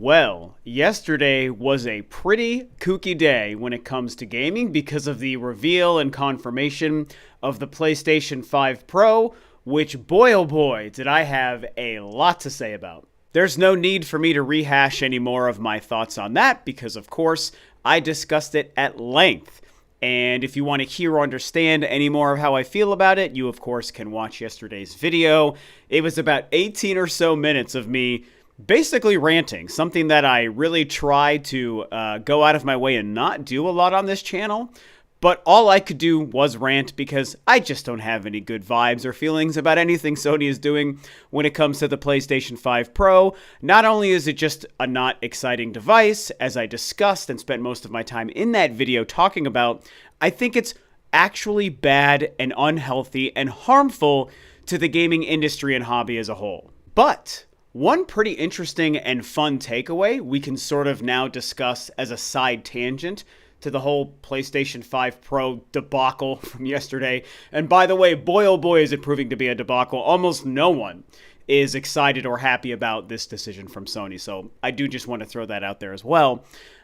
Well, yesterday was a pretty kooky day when it comes to gaming because of the reveal and confirmation of the PlayStation 5 Pro, which boy oh boy did I have a lot to say about. There's no need for me to rehash any more of my thoughts on that because of course I discussed it at length. And if you want to hear or understand any more of how I feel about it, you of course can watch yesterday's video. It was about 18 or so minutes of me basically ranting, something that I really try to go out of my way and not do a lot on this channel. But all I could do was rant because I just don't have any good vibes or feelings about anything Sony is doing when it comes to the PlayStation 5 Pro. Not only is it just a not exciting device, as I discussed and spent most of my time in that video talking about, I think it's actually bad and unhealthy and harmful to the gaming industry and hobby as a whole. But one pretty interesting and fun takeaway we can sort of now discuss as a side tangent to the whole PlayStation 5 Pro debacle from yesterday. And by the way, boy oh boy is it proving to be a debacle. Almost no one is excited or happy about this decision from Sony. So I do just want to throw that out there as well.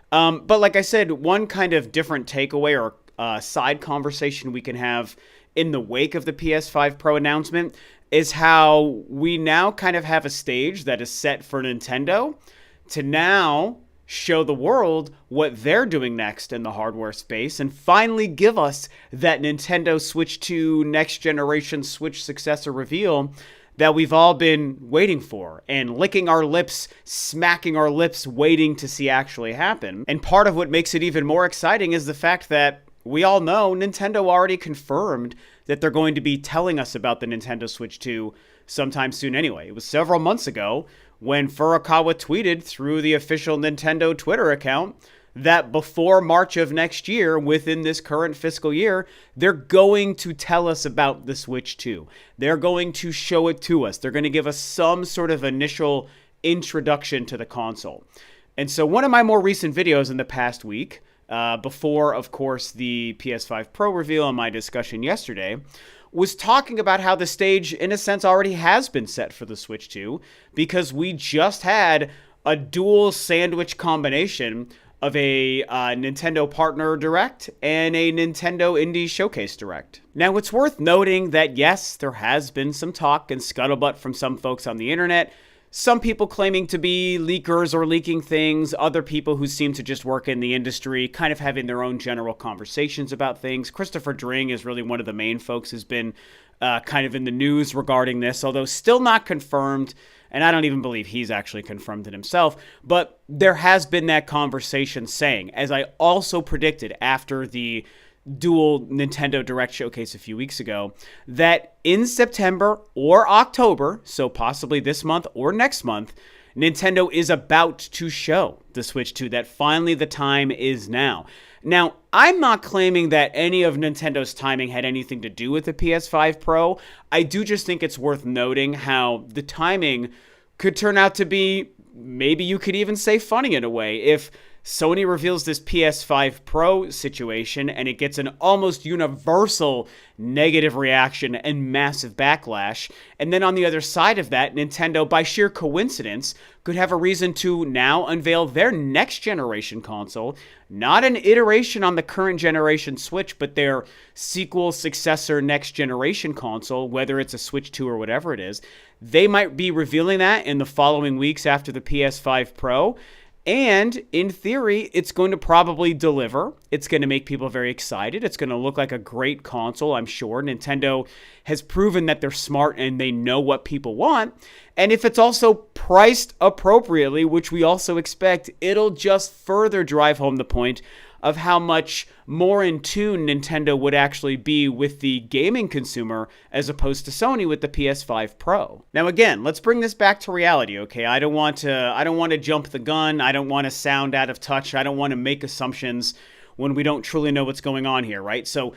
But like I said, one kind of different takeaway or side conversation we can have in the wake of the PS5 Pro announcement is how we now kind of have a stage that is set for Nintendo to now show the world what they're doing next in the hardware space and finally give us that Nintendo Switch 2 next generation Switch successor reveal that we've all been waiting for and licking our lips, smacking our lips, waiting to see actually happen. And part of what makes it even more exciting is the fact that we all know Nintendo already confirmed that they're going to be telling us about the Nintendo Switch 2 sometime soon anyway. It was several months ago when Furukawa tweeted through the official Nintendo Twitter account that before March of next year, within this current fiscal year, they're going to tell us about the Switch 2. They're going to show it to us. They're going to give us some sort of initial introduction to the console. And so one of my more recent videos in the past week, before, of course, the PS5 Pro reveal and my discussion yesterday, was talking about how the stage, in a sense, already has been set for the Switch 2 because we just had a dual sandwich combination of a Nintendo Partner Direct and a Nintendo Indie Showcase Direct. Now, it's worth noting that, yes, there has been some talk and scuttlebutt from some folks on the internet. Some people claiming to be leakers or leaking things, other people who seem to just work in the industry, kind of having their own general conversations about things. Christopher Dring is really one of the main folks who's been kind of in the news regarding this, although still not confirmed, and I don't even believe he's actually confirmed it himself, but there has been that conversation saying, as I also predicted after the dual Nintendo Direct showcase a few weeks ago, that in September or October, so possibly this month or next month, Nintendo is about to show the Switch 2, that finally the time is now. Now, I'm not claiming that any of Nintendo's timing had anything to do with the PS5 Pro. I do just think it's worth noting how the timing could turn out to be, maybe you could even say funny in a way, if Sony reveals this PS5 Pro situation and it gets an almost universal negative reaction and massive backlash. And then on the other side of that, Nintendo, by sheer coincidence, could have a reason to now unveil their next generation console, not an iteration on the current generation Switch, but their sequel, successor, next generation console, whether it's a Switch 2 or whatever it is. They might be revealing that in the following weeks after the PS5 Pro. And in theory, it's going to probably deliver. It's going to make people very excited. It's going to look like a great console, I'm sure. Nintendo has proven that they're smart and they know what people want. And if it's also priced appropriately, which we also expect, it'll just further drive home the point of how much more in tune Nintendo would actually be with the gaming consumer as opposed to Sony with the PS5 Pro. Now again, let's bring this back to reality, okay? I don't want to jump the gun. I don't want to sound out of touch. I don't want to make assumptions when we don't truly know what's going on here, right? So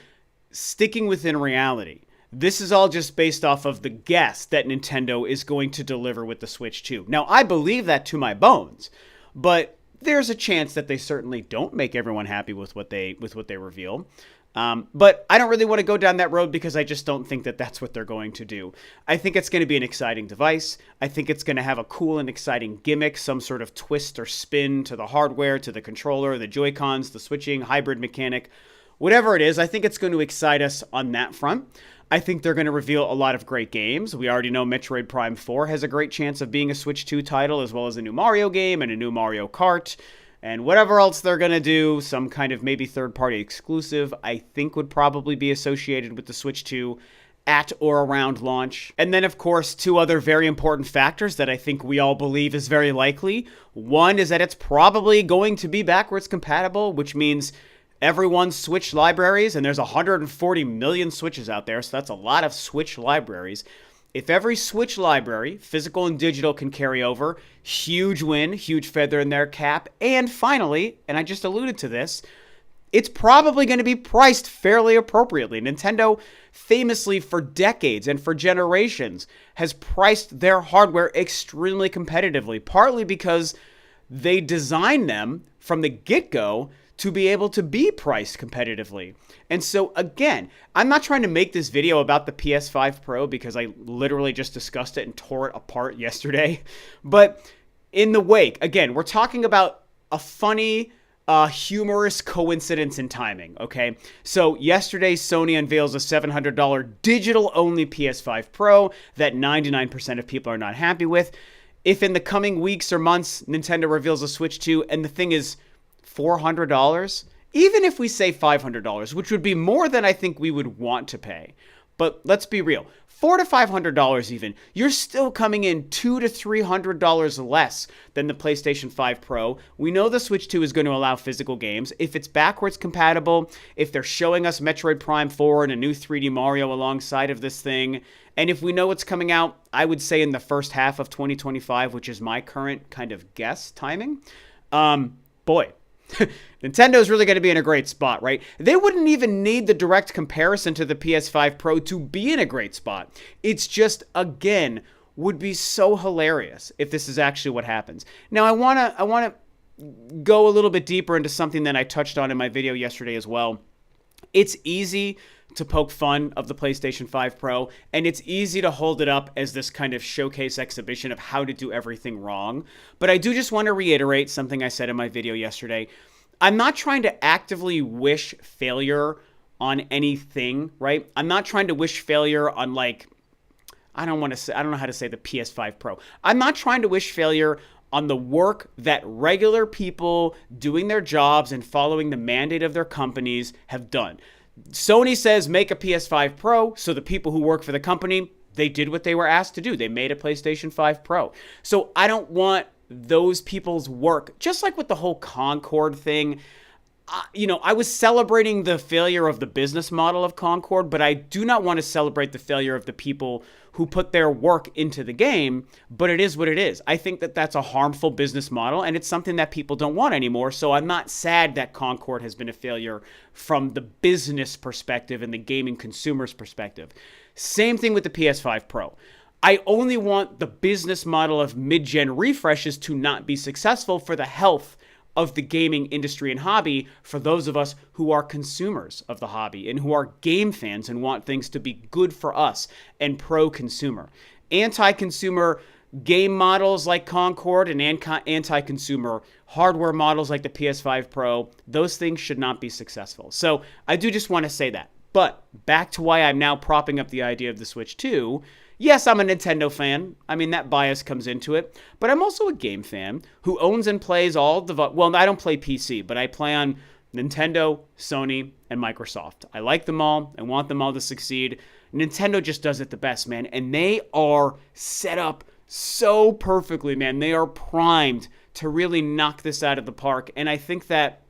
sticking within reality, this is all just based off of the guess that Nintendo is going to deliver with the Switch 2. Now, I believe that to my bones, but there's a chance that they certainly don't make everyone happy with what they reveal. But I don't really want to go down that road because I just don't think that that's what they're going to do. I think it's going to be an exciting device. I think it's going to have a cool and exciting gimmick, some sort of twist or spin to the hardware, to the controller, the Joy-Cons, the switching, hybrid mechanic, whatever it is. I think it's going to excite us on that front. I think they're going to reveal a lot of great games. We already know Metroid Prime 4 has a great chance of being a Switch 2 title, as well as a new Mario game and a new Mario Kart. And whatever else they're going to do, some kind of maybe third-party exclusive, I think would probably be associated with the Switch 2 at or around launch. And then, of course, two other very important factors that I think we all believe is very likely. One is that it's probably going to be backwards compatible, which means everyone's Switch libraries, and there's 140 million Switches out there, so that's a lot of Switch libraries. If every Switch library, physical and digital, can carry over, huge win, huge feather in their cap. And finally, and I just alluded to this, it's probably going to be priced fairly appropriately. Nintendo famously for decades and for generations has priced their hardware extremely competitively, partly because they designed them from the get-go to be able to be priced competitively. And so again, I'm not trying to make this video about the PS5 Pro because I literally just discussed it and tore it apart yesterday. But in the wake, again, we're talking about a funny, humorous coincidence in timing, okay? So yesterday, Sony unveils a $700 digital-only PS5 Pro that 99% of people are not happy with. If in the coming weeks or months, Nintendo reveals a Switch 2 and the thing is $400, even if we say $500, which would be more than I think we would want to pay. But let's be real, $400 to $500 even, you're still coming in $200 to $300 less than the PlayStation 5 Pro. We know the Switch 2 is going to allow physical games. If it's backwards compatible, if they're showing us Metroid Prime 4 and a new 3D Mario alongside of this thing, and if we know it's coming out, I would say in the first half of 2025, which is my current kind of guess timing, boy, Nintendo's really going to be in a great spot, right? They wouldn't even need the direct comparison to the PS5 Pro to be in a great spot. It's just, again, would be so hilarious if this is actually what happens. Now, I want to go a little bit deeper into something that I touched on in my video yesterday as well. It's easy to poke fun of the PlayStation 5 Pro, and it's easy to hold it up as this kind of showcase exhibition of how to do everything wrong. But I do just want to reiterate something I said in my video yesterday. I'm not trying to actively wish failure on anything, right? I'm not trying to wish failure on, like, I don't know how to say the PS5 Pro. I'm not trying to wish failure on the work that regular people doing their jobs and following the mandate of their companies have done. Sony says make a PS5 Pro, so the people who work for the company, they did what they were asked to do. They made a PlayStation 5 Pro. So I don't want those people's work, just like with the whole Concord thing. I was celebrating the failure of the business model of Concord, but I do not want to celebrate the failure of the people who put their work into the game, but it is what it is. I think that that's a harmful business model, and it's something that people don't want anymore, so I'm not sad that Concord has been a failure from the business perspective and the gaming consumer's perspective. Same thing with the PS5 Pro. I only want the business model of mid-gen refreshes to not be successful for the health of the gaming industry and hobby, for those of us who are consumers of the hobby and who are game fans and want things to be good for us and pro-consumer. Anti-consumer game models like Concord and anti-consumer hardware models like the PS5 Pro, those things should not be successful. So I do just want to say that. But back to why I'm now propping up the idea of the Switch 2. Yes, I'm a Nintendo fan. I mean, that bias comes into it. But I'm also a game fan who owns and plays all the... Well, I don't play PC, but I play on Nintendo, Sony, and Microsoft. I like them all. I want them all to succeed. Nintendo just does it the best, man. And they are set up so perfectly, man. They are primed to really knock this out of the park. And I think that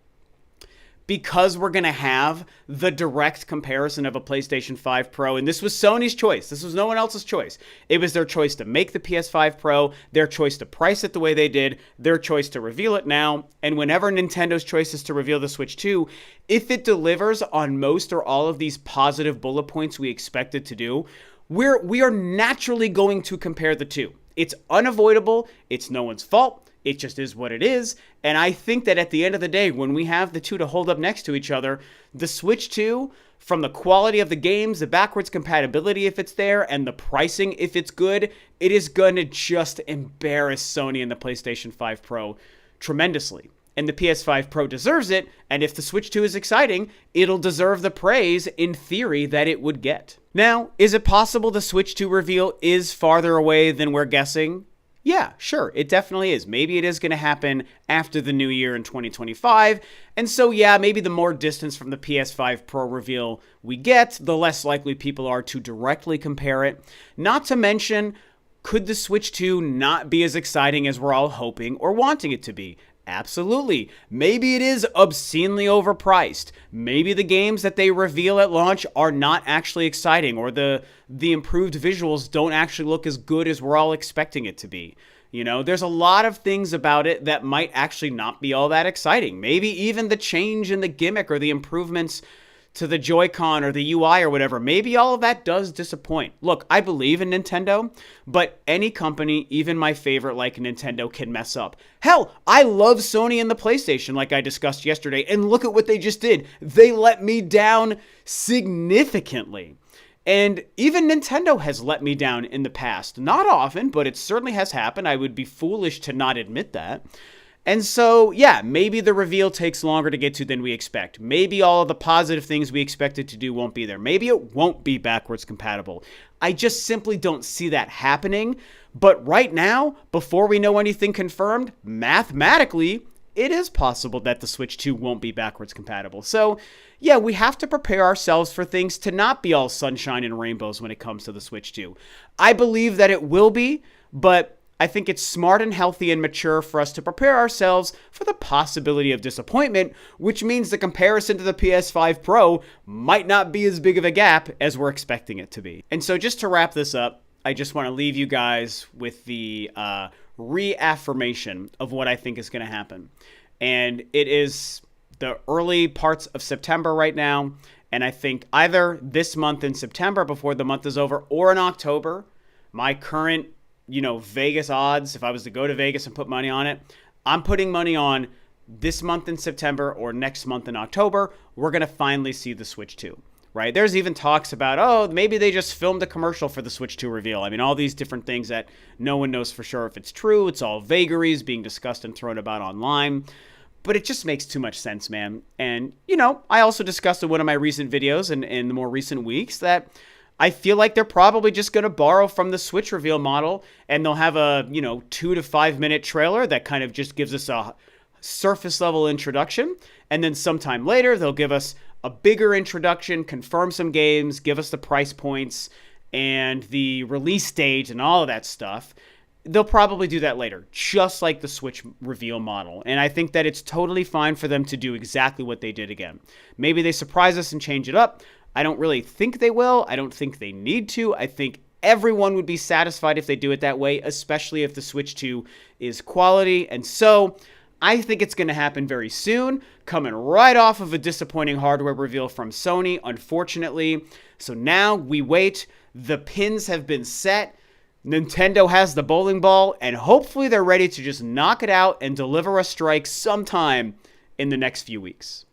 because we're going to have the direct comparison of a PlayStation 5 Pro, and this was Sony's choice. This was no one else's choice. It was their choice to make the PS5 Pro, their choice to price it the way they did, their choice to reveal it now, and whenever Nintendo's choice is to reveal the Switch 2, if it delivers on most or all of these positive bullet points we expect it to do, we are naturally going to compare the two. It's unavoidable. It's no one's fault. It just is what it is. And I think that at the end of the day, when we have the two to hold up next to each other, the Switch 2, from the quality of the games, the backwards compatibility if it's there, and the pricing if it's good, it is going to just embarrass Sony and the PlayStation 5 Pro tremendously. And the PS5 Pro deserves it, and if the Switch 2 is exciting, it'll deserve the praise, in theory, that it would get. Now, is it possible the Switch 2 reveal is farther away than we're guessing? Yeah, sure, it definitely is. Maybe it is going to happen after the new year in 2025. And so, yeah, maybe the more distance from the PS5 Pro reveal we get, the less likely people are to directly compare it. Not to mention, could the Switch 2 not be as exciting as we're all hoping or wanting it to be? Absolutely. Maybe it is obscenely overpriced. Maybe the games that they reveal at launch are not actually exciting, or the improved visuals don't actually look as good as we're all expecting it to be. You know, there's a lot of things about it that might actually not be all that exciting. Maybe even the change in the gimmick or the improvements to the Joy-Con or the UI or whatever. Maybe all of that does disappoint. Look, I believe in Nintendo, but any company, even my favorite like Nintendo, can mess up. Hell, I love Sony and the PlayStation like I discussed yesterday, and look at what they just did. They let me down significantly. And even Nintendo has let me down in the past. Not often, but it certainly has happened. I would be foolish to not admit that. And so, yeah, maybe the reveal takes longer to get to than we expect. Maybe all of the positive things we expected to do won't be there. Maybe it won't be backwards compatible. I just simply don't see that happening. But right now, before we know anything confirmed, mathematically, it is possible that the Switch 2 won't be backwards compatible. So, yeah, we have to prepare ourselves for things to not be all sunshine and rainbows when it comes to the Switch 2. I believe that it will be, but I think it's smart and healthy and mature for us to prepare ourselves for the possibility of disappointment, which means the comparison to the PS5 Pro might not be as big of a gap as we're expecting it to be. And so just to wrap this up, I just want to leave you guys with the reaffirmation of what I think is going to happen. And it is the early parts of September right now, and I think either this month in September before the month is over, or in October, my current Vegas odds, if I was to go to Vegas and put money on it, I'm putting money on this month in September or next month in October, we're going to finally see the Switch 2, right? There's even talks about, oh, maybe they just filmed a commercial for the Switch 2 reveal. I mean, all these different things that no one knows for sure if it's true. It's all vagaries being discussed and thrown about online. But it just makes too much sense, man. And, I also discussed in one of my recent videos and in the more recent weeks that I feel like they're probably just going to borrow from the Switch reveal model, and they'll have a, 2 to 5 minute trailer that kind of just gives us a surface level introduction. And then sometime later, they'll give us a bigger introduction, confirm some games, give us the price points and the release date and all of that stuff. They'll probably do that later, just like the Switch reveal model. And I think that it's totally fine for them to do exactly what they did again. Maybe they surprise us and change it up. I don't really think they will. I don't think they need to. I think everyone would be satisfied if they do it that way, especially if the Switch 2 is quality. And so I think it's going to happen very soon, coming right off of a disappointing hardware reveal from Sony, unfortunately. So now we wait. The pins have been set. Nintendo has the bowling ball, and hopefully they're ready to just knock it out and deliver a strike sometime in the next few weeks.